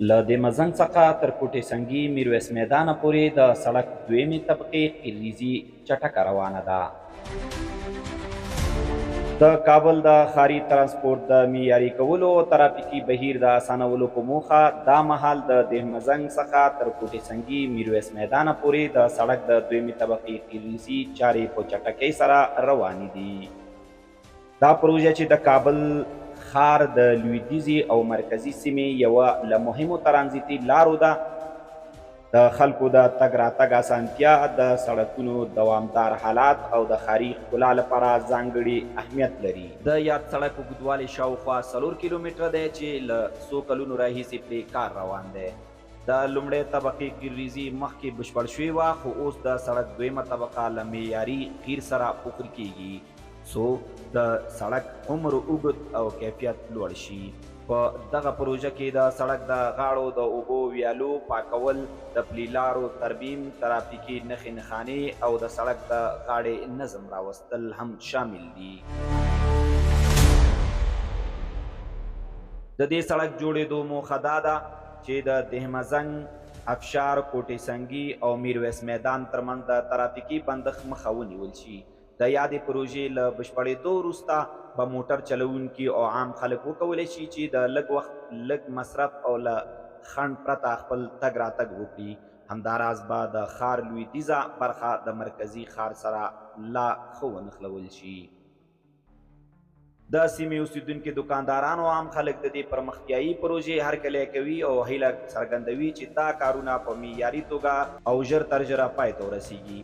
له دې مزنګ څخه تر کوټې سنګي میرویس میدانه پورې د سړک دویمې طبقې قیریزي چټکه روانه ده. د کابل د ښاري ترانسپورت د معیاري کولو او ترافیکي بهیر د اسانولو په موخه دا مهال د دې مزنګ څخه تر کوټې سنګي میرویس میدانه پورې د سړک د دویمې طبقې قیریزي چارې په چټکۍ سره روانې دي. دا پروژه چې د کابل ښار د لویدیځې او مرکزي سیمې یوه له مهمو ترانزیتي لارو ده. د خلکو د تګ راتګ اسانتیا، د سړکونو دوامدار حالات او د ښاري ښکلا لپاره ځانګړي اهمیت لري. د یاد سړک اوږدوالی شاوخوا 4 کیلومتره دی چې له څو کلونو راهیسې پرې کار روان دی. د لومړۍ طبقې قیریزي مخکې بشپړ شوې وه، خو اوس د سړک دویمه طبقه له معیاري قیر سره پوښل کیږي څو د سړک عمر اوږد او کیفیت لوړ شي. په دغه پروژه کې د سړک د غاړو د اوبو ویالو پاکول، د پلي لارو ترمیم، ترافیکي نښې نښانې او د سړک د غاړې نظم راوستل هم شامل دي. د دې سړک جوړېدو موخه دا ده چې د دهمزنګ، افشار، کوټې سنګي او میرویس میدان ترمنځ د ترافیکي بندښت مخه ونیول شي. د یادې پروژې له بشپړېدو وروسته به موټر چلوونکي او عام خلک وکولی شي چې د لږ وخت، لږ مصرف او له خنډ پرته خپل تګ راتګ وکړي. همداراز به د ښار لویدیځه برخه د مرکزي ښار سره لا ښه ونښلول شي. د سیمې اوسیدونکي دوکانداران او عام خلک د دې پرمختیایي پروژې هرکلی کوي او هیله څرګندوي چې دا کارونه په معیاري توګه او ژر تر ژره پای ته ورسیږي.